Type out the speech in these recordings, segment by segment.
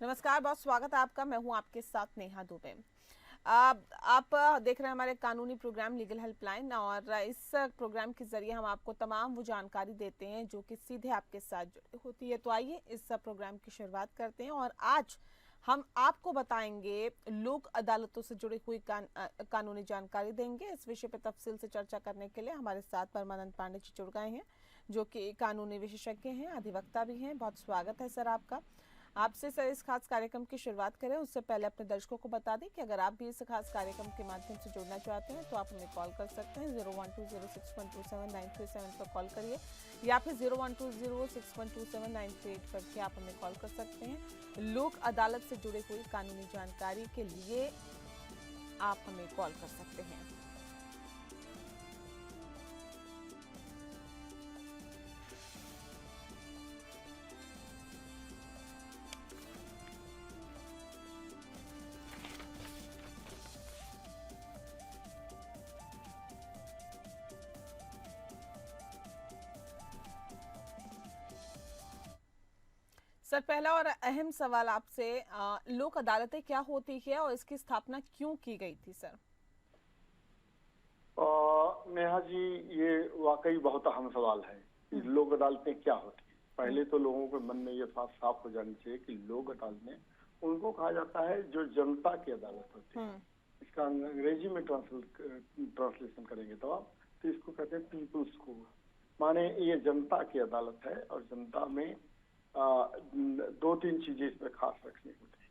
नमस्कार, बहुत स्वागत है आपका। मैं हूं आपके साथ नेहा दुबे। आप देख रहे हैं हमारे कानूनी प्रोग्राम लीगल हेल्पलाइन, और इस प्रोग्राम के जरिए हम आपको तमाम वो जानकारी देते हैं जो कि सीधे आपके साथ जुड़ी होती है। तो आइए इस प्रोग्राम की शुरुआत करते हैं, और आज हम आपको बताएंगे लोक अदालतों से जुड़ी हुई कानूनी जानकारी देंगे। इस विषय पर तफसील से चर्चा करने के लिए हमारे साथ परमानंद पांडे जी जुड़ गए हैं, जो कि कानूनी विशेषज्ञ हैं, अधिवक्ता भी हैं। बहुत स्वागत है सर आपका। आपसे सर इस खास कार्यक्रम की शुरुआत करें उससे पहले अपने दर्शकों को बता दें कि अगर आप भी इस खास कार्यक्रम के माध्यम से जुड़ना चाहते हैं तो आप हमें कॉल कर सकते हैं। 0120612793 पर कॉल करिए, या फिर 0120612793 करके आप हमें कॉल कर सकते हैं। लोक अदालत से जुड़ी हुई कानूनी जानकारी के लिए आप हमें कॉल कर सकते हैं। सर, पहला और अहम सवाल आपसे, लोक अदालतें क्या होती है और इसकी स्थापना क्यों की गई थी सर? नेहा जी, ये वाकई बहुत अहम सवाल है कि लोक अदालतें क्या होती है। पहले तो लोगों के मन में ये बात साफ हो जानी चाहिए कि लोक अदालतें उनको कहा जाता है जो जनता की अदालत होती है। इसका अंग्रेजी में ट्रांसलेशन करेंगे तो इसको कहते हैं पीपुल्स कोर्ट। माने ये जनता की अदालत है, और जनता में दो तीन चीजें इसमें खास रखनी होती है।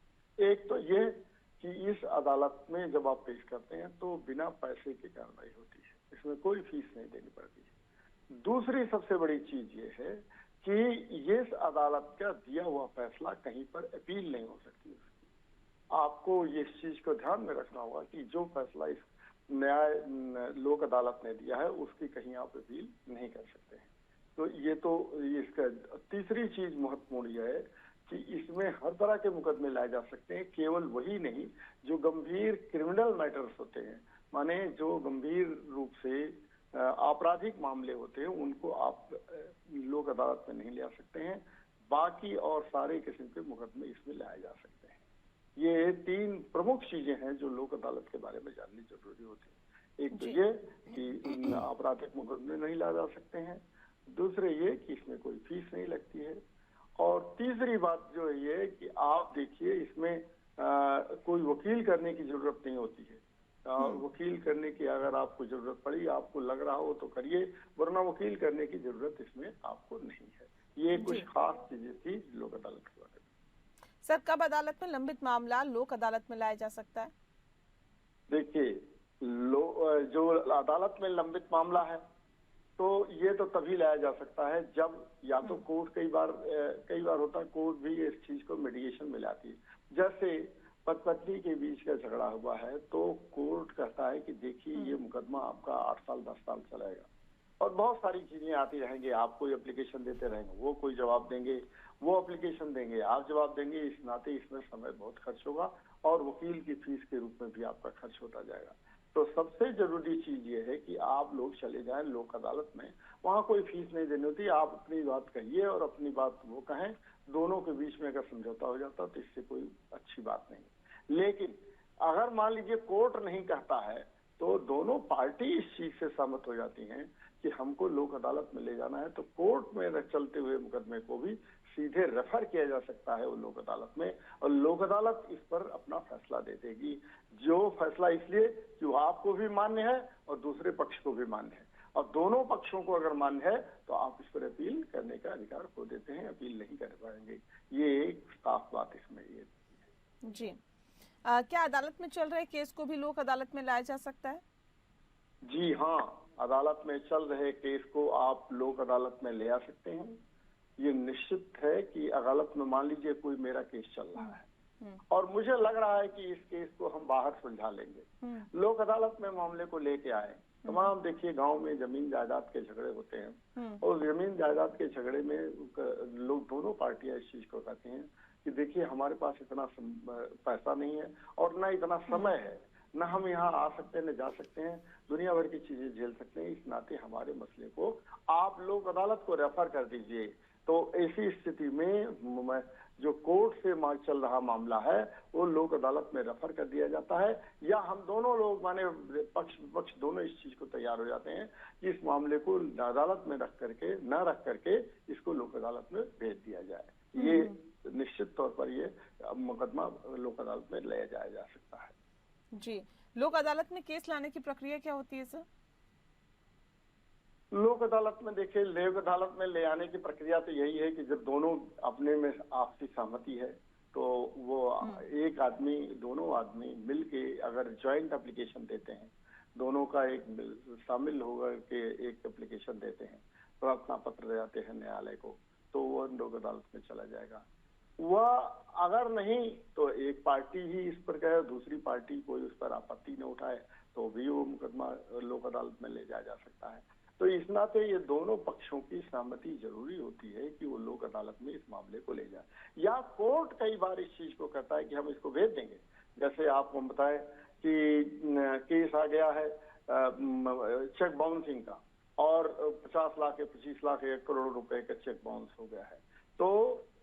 एक तो ये कि इस अदालत में जब आप पेश करते हैं तो बिना पैसे की कार्रवाई होती है, इसमें कोई फीस नहीं देनी पड़ती है। दूसरी सबसे बड़ी चीज ये है कि ये इस अदालत का दिया हुआ फैसला कहीं पर अपील नहीं हो सकती। आपको ये इस चीज को ध्यान में रखना होगा कि जो फैसला इस न्याय लोक अदालत ने दिया है उसकी कहीं आप अपील नहीं कर सकते हैं। तो ये तो इसका तीसरी चीज महत्वपूर्ण यह है कि इसमें हर तरह के मुकदमे लाए जा सकते हैं, केवल वही नहीं जो गंभीर क्रिमिनल मैटर्स होते हैं, माने जो गंभीर रूप से आपराधिक मामले होते हैं, उनको आप लोक अदालत में नहीं ले आ सकते हैं। बाकी और सारे किस्म के मुकदमे इसमें लाए जा सकते हैं। ये तीन प्रमुख चीजें हैं जो लोक अदालत के बारे में जाननी जरूरी होती है। एक तो ये कि आपराधिक मुकदमे नहीं लाए जा सकते हैं, दूसरे ये कि इसमें कोई फीस नहीं लगती है, और तीसरी बात जो है ये कि आप देखिए इसमें कोई वकील करने की जरूरत नहीं होती है। वकील करने की अगर आपको जरूरत पड़ी, आपको लग रहा हो तो करिए, वरना वकील करने की जरूरत इसमें आपको नहीं है। ये कुछ खास चीजें थी लोक अदालत के बारे में। सर, कब अदालत में लंबित मामला लोक अदालत में लाया जा सकता है? देखिए, जो अदालत में लंबित मामला है तो ये तो तभी लाया जा सकता है जब या तो कोर्ट कई बार होता है, कोर्ट भी इस चीज को मीडिएशन में लाती है। जैसे पति पत्नी के बीच का झगड़ा हुआ है तो कोर्ट कहता है कि देखिए ये मुकदमा आपका 8 साल 10 साल चलेगा, और बहुत सारी चीजें आती रहेंगी। आप कोई एप्लीकेशन देते रहेंगे, वो कोई जवाब देंगे, वो एप्लीकेशन देंगे, आप जवाब देंगे। इस नाते इसमें समय बहुत खर्च होगा, और वकील की फीस के रूप में भी आपका खर्च होता जाएगा। तो सबसे जरूरी चीज ये है कि आप लोग चले जाएं लोक अदालत में, वहां कोई फीस नहीं देनी होती। आप अपनी बात कहिए और अपनी बात वो कहें, दोनों के बीच में अगर समझौता हो जाता तो इससे कोई अच्छी बात नहीं। लेकिन अगर मान लीजिए कोर्ट नहीं कहता है तो दोनों पार्टी इस चीज से सहमत हो जाती हैं कि हमको लोक अदालत में ले जाना है, तो कोर्ट में चलते हुए मुकदमे को भी सीधे रेफर किया जा सकता है वो लोक अदालत में, और लोक अदालत इस पर अपना फैसला दे देगी। जो फैसला इसलिए कि वो आपको भी मान्य है और दूसरे पक्ष को भी मान्य है, और दोनों पक्षों को अगर मान्य है तो आप इस पर अपील करने का अधिकार खो देते हैं, अपील नहीं कर पाएंगे। ये एक साफ बात इसमें ये जी। क्या अदालत में चल रहे केस को भी लोक अदालत में लाया जा सकता है? जी हाँ, अदालत में चल रहे केस को आप लोक अदालत में ले आ सकते हैं। ये निश्चित है कि अदालत में मान लीजिए कोई मेरा केस चल रहा है और मुझे लग रहा है कि इस केस को हम बाहर सुलझा लेंगे, लोक अदालत में मामले को लेके आए। तमाम देखिए गांव में जमीन जायदाद के झगड़े होते हैं, और जमीन जायदाद के झगड़े में लोग दोनों पार्टियां इस चीज को कहती हैं कि देखिए हमारे पास इतना पैसा नहीं है और ना इतना समय है, न हम यहाँ आ सकते हैं न जा सकते हैं, दुनिया भर की चीजें झेल सकते हैं। इस नाते हमारे मसले को आप लोग अदालत को रेफर कर दीजिए, तो ऐसी स्थिति में जो कोर्ट से चल रहा मामला है वो लोक अदालत में रेफर कर दिया जाता है, या हम दोनों लोग माने पक्ष विपक्ष दोनों इस चीज को तैयार हो जाते हैं कि इस मामले को अदालत में रख करके इसको लोक अदालत में भेज दिया जाए। ये निश्चित तौर पर ये मुकदमा लोक अदालत में ले जाया जा सकता है। जी, लोक अदालत में केस लाने की प्रक्रिया क्या होती है सर? लोक अदालत में देखिए, लोक अदालत में ले आने की प्रक्रिया तो यही है कि जब दोनों अपने में आपसी सहमति है तो वो एक आदमी, दोनों आदमी मिलके अगर ज्वाइंट एप्लीकेशन देते हैं, दोनों का एक शामिल होकर के एक एप्लीकेशन देते हैं, प्रार्थना पत्र देते हैं न्यायालय को, तो वो लोक अदालत में चला जाएगा। वह अगर नहीं तो एक पार्टी ही इस पर कहे, दूसरी पार्टी कोई उस पर आपत्ति न उठाए तो भी वो मुकदमा लोक अदालत में ले जाया जा सकता है। तो इस नाते ये दोनों पक्षों की सहमति जरूरी होती है कि वो लोक अदालत में इस मामले को ले जाए, या कोर्ट कई बार इस चीज को कहता है कि हम इसको भेज देंगे। जैसे आपको बताएं कि केस आ गया है चेक बाउंसिंग का, और 50 लाख या 25 लाख 1 करोड़ रुपए का चेक बाउंस हो गया है, तो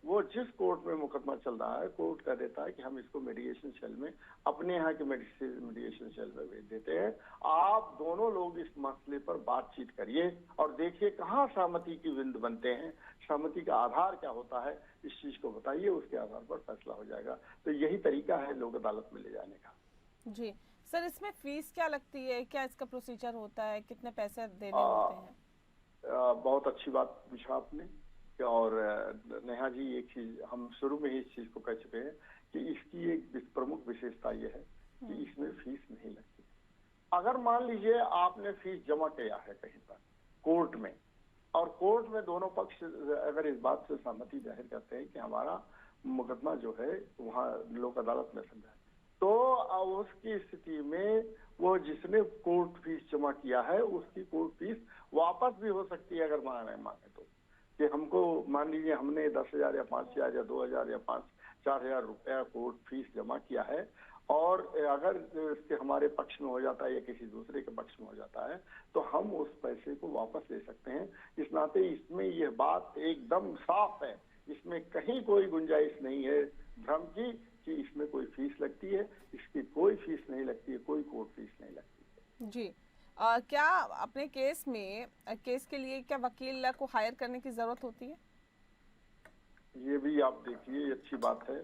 वो जिस कोर्ट में मुकदमा चल रहा है कोर्ट कह देता है कि हम इसको मेडिएशन सेल में, अपने यहाँ के मेडिएशन सेल में भेज देते हैं, आप दोनों लोग इस मसले पर बातचीत करिए और देखिए कहाँ सहमति की बिंदु बनते हैं, सहमति का आधार क्या होता है, इस चीज को बताइए, उसके आधार पर फैसला हो जाएगा। तो यही तरीका है लोक अदालत में ले जाने का। जी सर, इसमें फीस क्या लगती है, क्या इसका प्रोसीजर होता है, कितने पैसे देने होते हैं? बहुत अच्छी बात पूछा आपने। और नेहा जी, एक चीज हम शुरू में ही इस चीज को कह चुके हैं कि इसकी एक प्रमुख विशेषता ये है कि इसमें फीस नहीं लगती। अगर मान लीजिए आपने फीस जमा किया है कहीं पर कोर्ट में, और कोर्ट में दोनों पक्ष अगर इस बात से सहमति जाहिर करते हैं कि हमारा मुकदमा जो है वहाँ लोक अदालत में समझा, तो उसकी स्थिति में वो जिसने कोर्ट फीस जमा किया है उसकी कोर्ट फीस वापस भी हो सकती है अगर मांगे तो। कि हमको मान लीजिए हमने 10,000 या 5,000 या 2,000 या 4,000 रुपया कोर्ट फीस जमा किया है, और अगर इसके हमारे पक्ष में हो जाता है या किसी दूसरे के पक्ष में हो जाता है तो हम उस पैसे को वापस ले सकते हैं। इस नाते इसमें यह बात एकदम साफ है, इसमें कहीं कोई गुंजाइश नहीं है भ्रम की कि इसमें कोई फीस लगती है। इसकी कोई फीस नहीं लगती है, कोई कोर्ट फीस नहीं लगती है। जी, क्या अपने केस के लिए क्या वकील को हायर करने की जरूरत होती है? ये भी आप देखिए, अच्छी बात है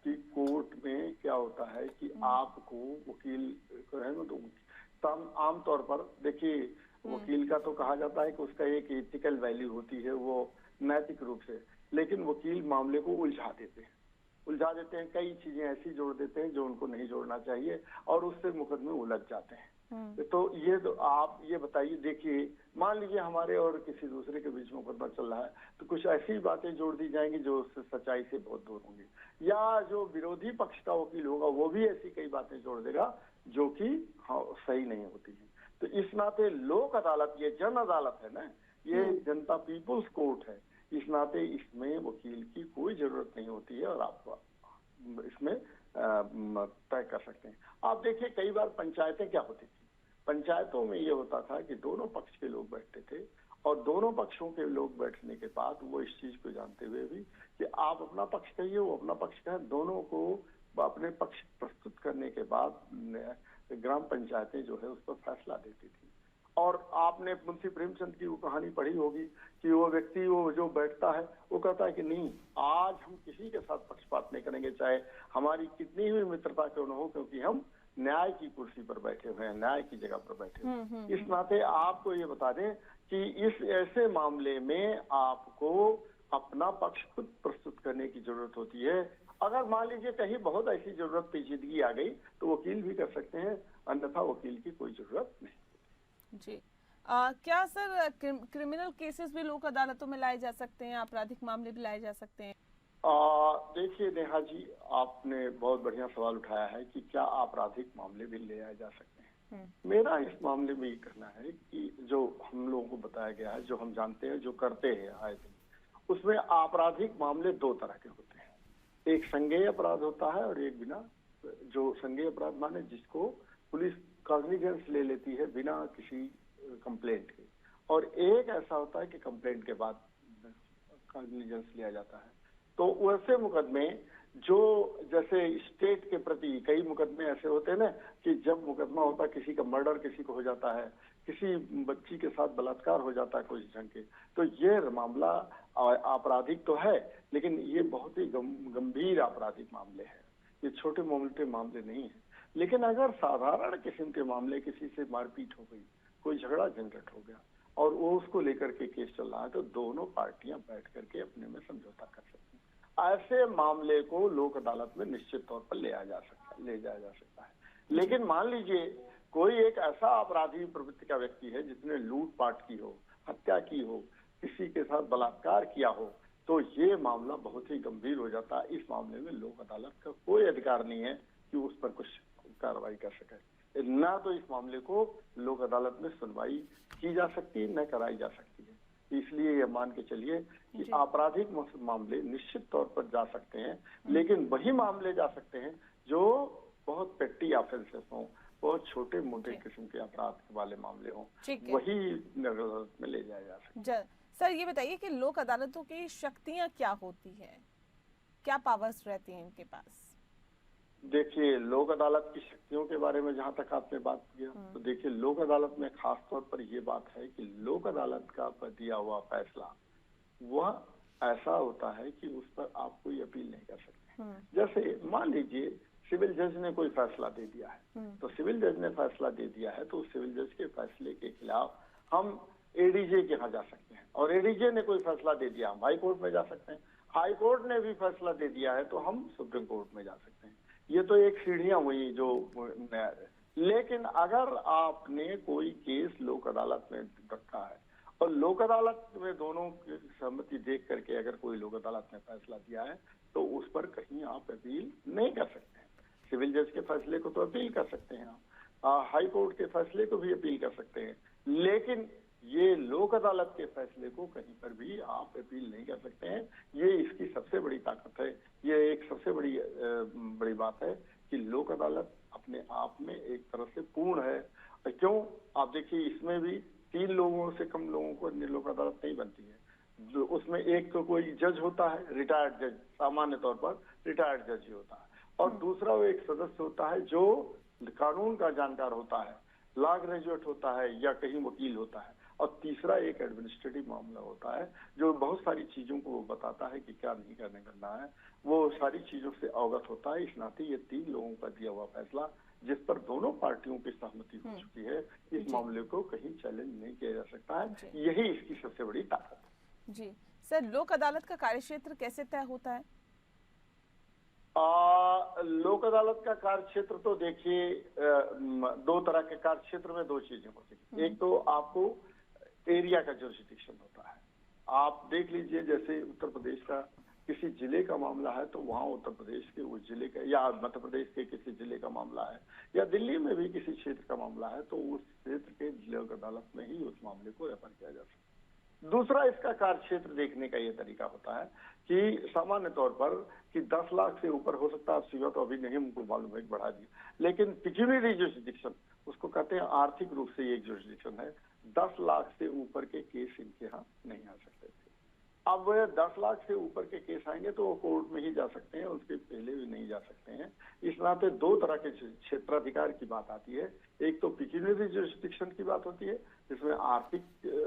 कि कोर्ट में क्या होता है कि आपको वकील है ना, तो आमतौर पर देखिए वकील का तो कहा जाता है कि उसका एक एथिकल वैल्यू होती है, वो नैतिक रूप से, लेकिन वकील मामले को उलझा देते हैं, कई चीजें ऐसी जोड़ देते हैं जो उनको नहीं जोड़ना चाहिए, और उससे मुकदमे उलझ जाते हैं। तो ये तो आप ये बताइए, देखिए मान लीजिए हमारे और किसी दूसरे के बीच में मुकदमा चल रहा है, तो कुछ ऐसी बातें जोड़ दी जाएंगी जो उससे सच्चाई से बहुत दूर होंगी, या जो विरोधी पक्ष का वकील होगा वो भी ऐसी कई बातें जोड़ देगा जो कि सही नहीं होती है। तो इस नाते लोक अदालत, ये जन अदालत है ना, ये जनता पीपुल्स कोर्ट है, इस नाते इसमें वकील की कोई जरूरत नहीं होती है और आप इसमें तय कर सकते हैं। आप देखिए कई बार पंचायतें क्या होती थी, पंचायतों में ये होता था कि दोनों पक्ष के लोग बैठते थे, और दोनों पक्षों के लोग बैठने के बाद वो इस चीज को जानते हुए भी कि आप अपना पक्ष कहिए, वो अपना पक्ष कहे, दोनों को अपने पक्ष प्रस्तुत करने के बाद ग्राम पंचायतें जो है उस पर फैसला देती थी। और आपने मुंशी प्रेमचंद की वो कहानी पढ़ी होगी कि वो व्यक्ति वो जो बैठता है वो कहता है कि नहीं, आज हम किसी के साथ पक्षपात नहीं करेंगे, चाहे हमारी कितनी भी मित्रता क्यों न हो, क्योंकि हम न्याय की कुर्सी पर बैठे हुए हैं, न्याय की जगह पर बैठे हुए हैं। इस नाते आपको ये बता दें कि इस ऐसे मामले में आपको अपना पक्ष खुद प्रस्तुत करने की जरूरत होती है। अगर मान लीजिए कहीं बहुत ऐसी जरूरत पेचीदगी आ गई तो वकील भी कर सकते हैं, अन्यथा वकील की कोई जरूरत नहीं। जी, क्या सर क्रिमिनल केसेस भी लोक अदालतों में लाए जा सकते हैं, आपराधिक मामले भी लाए जा सकते हैं? देखिए नेहा जी, आपने बहुत बढ़िया सवाल उठाया है कि क्या आपराधिक मामले भी ले आए जा सकते हैं। मेरा इस मामले में ये कहना है कि जो हम लोगों को बताया गया है, जो हम जानते हैं, जो करते हैं आए दिन, उसमें आपराधिक मामले दो तरह के होते हैं। एक संज्ञेय अपराध होता है और एक बिना, जो संज्ञेय अपराध माने जिसको पुलिस कॉग्निजेंस ले लेती है बिना किसी कंप्लेंट के, और एक ऐसा होता है कि कंप्लेंट के बाद कॉग्निजेंस लिया जाता है। तो वैसे मुकदमे जो जैसे स्टेट के प्रति कई मुकदमे ऐसे होते हैं ना कि जब मुकदमा होता है, किसी का मर्डर किसी को हो जाता है, किसी बच्ची के साथ बलात्कार हो जाता है कोई ढंग के, तो ये मामला आपराधिक तो है लेकिन ये बहुत ही गंभीर आपराधिक मामले हैं, ये छोटे मोटे मामले नहीं है। लेकिन अगर साधारण किस्म के मामले, किसी से मारपीट हो गई, कोई झगड़ा झंझट हो गया और वो उसको लेकर के केस चल रहा है, तो दोनों पार्टियां बैठ करके अपने में समझौता कर सकती हैं। ऐसे मामले को लोक अदालत में निश्चित तौर पर ले जाया जा सकता है। लेकिन मान लीजिए कोई एक ऐसा अपराधी प्रवृत्ति का व्यक्ति है जिसने लूटपाट की हो, हत्या की हो, किसी के साथ बलात्कार किया हो, तो ये मामला बहुत ही गंभीर हो जाता है। इस मामले में लोक अदालत का कोई अधिकार नहीं है कि उस पर कुछ कार्रवाई कर सके। ना तो इस मामले को लोक अदालत में सुनवाई की जा सकती है, न कराई जा सकती है। इसलिए ये मान के चलिए कि आपराधिक मामले निश्चित तौर पर जा सकते हैं, लेकिन वही मामले जा सकते हैं जो बहुत पेटी ऑफेंसेस हों, बहुत छोटे मोटे किस्म के अपराध वाले मामले हों, वही अदालत में ले जाया जा सकता है। सर ये बताइए कि लोक अदालतों की शक्तियां क्या होती है, क्या पावर्स रहती हैं इनके पास? देखिए, लोक अदालत की शक्तियों के बारे में जहां तक आपने बात किया, तो देखिए लोक अदालत में खास तौर पर ये बात है कि लोक अदालत का दिया हुआ फैसला वह ऐसा होता है कि उस पर आप कोई अपील नहीं कर सकते। जैसे मान लीजिए सिविल जज ने कोई फैसला दे दिया है, तो सिविल जज ने फैसला दे दिया है तो सिविल जज के फैसले के खिलाफ हम एडीजे के यहाँ जा सकते हैं, और एडीजे ने कोई फैसला दे दिया हम हाई कोर्ट में जा सकते हैं, हाई कोर्ट ने भी फैसला दे दिया है तो हम सुप्रीम कोर्ट में जा सकते हैं। ये तो एक सीढ़ियां हुई जो। लेकिन अगर आपने कोई केस लोक अदालत में रखा है और लोक अदालत में दोनों की सहमति देख करके अगर कोई लोक अदालत ने फैसला दिया है तो उस पर कहीं आप अपील नहीं कर सकते हैं। सिविल जज के फैसले को तो अपील कर सकते हैं आप, हाई कोर्ट के फैसले को भी अपील कर सकते हैं, लेकिन ये लोक अदालत के फैसले को कहीं पर भी आप अपील नहीं कर सकते हैं। ये इसकी सबसे बड़ी ताकत है, ये एक सबसे बड़ी बात है कि लोक अदालत अपने आप में एक तरह से पूर्ण है। क्यों? आप देखिए इसमें भी 3 लोगों से कम लोगों को लोक अदालत नहीं बनती है। जो उसमें एक तो कोई जज होता है, रिटायर्ड जज, सामान्य तौर पर रिटायर्ड जज ही होता है, और दूसरा वो एक सदस्य होता है जो कानून का जानकार होता है, लॉ ग्रेजुएट होता है या कहीं वकील होता है, और तीसरा एक एडमिनिस्ट्रेटिव मामला होता है जो बहुत सारी चीजों को वो बताता है कि क्या नहीं करना है, वो सारी चीजों से अवगत होता है। इस नाते ये 3 लोगों का दिया हुआ फैसला जिस पर दोनों पार्टियों की सहमति हो चुकी है, इस मामले को कहीं चैलेंज नहीं किया जा सकता है। यही इसकी सबसे बड़ी ताकत है। जी सर, लोक अदालत का कार्यक्षेत्र कैसे तय होता है? लोक अदालत का कार्यक्षेत्र तो देखिए 2 तरह के कार्यक्षेत्र में 2 चीजें होती है। एक तो आपको एरिया का जुरिसडिक्शन होता है। आप देख लीजिए जैसे उत्तर प्रदेश का किसी जिले का मामला है तो वहाँ उत्तर प्रदेश के उस जिले का, या मध्य प्रदेश के किसी जिले का मामला है, या दिल्ली में भी किसी क्षेत्र का मामला है, तो उस क्षेत्र के लोक अदालत में ही उस मामले को रेफर किया जा सकता है। दूसरा इसका कार्यक्षेत्र देखने का ये तरीका होता है कि सामान्य तौर पर कि 10 लाख से ऊपर हो सकता है, सीमा तो अभी नहीं हमको मालूम है, बढ़ा दिया, लेकिन पिक्यूनियरी जुरिसडिक्शन उसको कहते हैं, आर्थिक रूप से एक जुरिसडिक्शन है। 10 लाख से ऊपर के केस इनके यहाँ नहीं आ सकते थे। अब 10 लाख से ऊपर के केस आएंगे तो वो कोर्ट में ही जा सकते हैं, उसके पहले भी नहीं जा सकते हैं। इस नाते 2 तरह के क्षेत्राधिकार की बात आती है। एक तो पिक्यूनियरी जुरिसडिक्शन की बात होती है जिसमें आर्थिक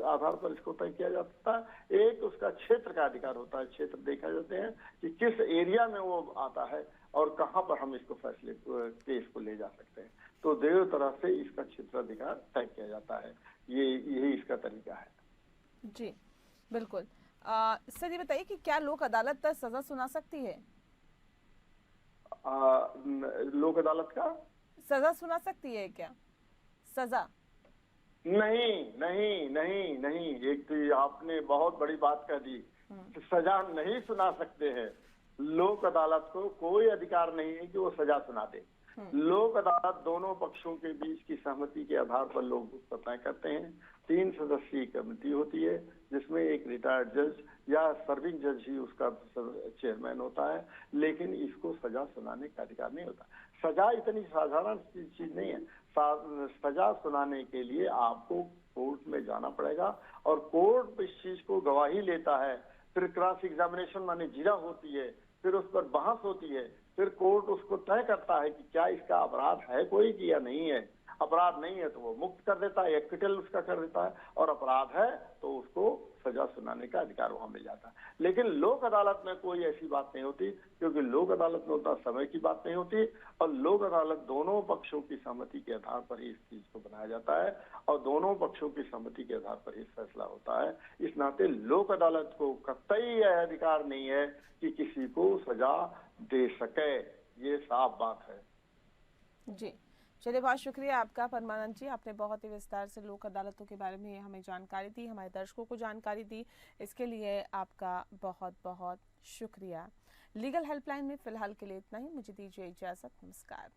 आधार पर इसको तय किया जाता है, एक उसका क्षेत्र का अधिकार होता है। क्षेत्र देखा जाते हैं कि किस एरिया में वो आता है और कहाँ पर हम इसको फैसले केस को ले जा सकते हैं। तो 2 तरह से इसका क्षेत्राधिकार तय किया जाता है। यही इसका तरीका है। जी बिल्कुल। सर ये बताइए कि क्या लोक अदालत सजा सुना सकती है? लोक अदालत का सजा सुना सकती है क्या? सजा नहीं। एक तो आपने बहुत बड़ी बात कह दी, सजा नहीं सुना सकते हैं। लोक अदालत को कोई अधिकार नहीं है कि वो सजा सुना दे। लोक अदालत दोनों पक्षों के बीच की सहमति के आधार पर लोग उसको तय करते हैं। 3 सदस्यीय कमेटी होती है जिसमें एक रिटायर्ड जज या सर्विंग जज ही उसका चेयरमैन होता है, लेकिन इसको सजा सुनाने का अधिकार नहीं होता। सजा इतनी साधारण चीज नहीं है। सजा सुनाने के लिए आपको कोर्ट में जाना पड़ेगा और कोर्ट इस चीज को गवाही लेता है फिर क्रॉस एग्जामिनेशन माने जिरा होती है, फिर उस पर बहस होती है, फिर कोर्ट उसको तय करता है कि क्या इसका अपराध है कोई कि या नहीं है। अपराध नहीं है तो वो मुक्त कर देता है, एक्विटल उसका कर देता है, और अपराध है तो उसको सजा सुनाने का अधिकार वहां मिल जाता है। लेकिन लोक अदालत में कोई ऐसी बात नहीं होती, क्योंकि लोक अदालत में उतना समय की बात नहीं होती, और लोक अदालत दोनों पक्षों की सहमति के आधार पर ही इस चीज को बनाया जाता है, और दोनों पक्षों की सहमति के आधार पर ही फैसला होता है। इस नाते लोक अदालत को कतई यह अधिकार नहीं है कि किसी को सजा दे सके, ये साफ बात है। जी, चलिए, बहुत शुक्रिया आपका परमानंद जी। आपने बहुत ही विस्तार से लोक अदालतों के बारे में हमें जानकारी दी, हमारे दर्शकों को जानकारी दी, इसके लिए आपका बहुत बहुत शुक्रिया। लीगल हेल्पलाइन में फिलहाल के लिए इतना ही। मुझे दीजिए इजाजत। नमस्कार।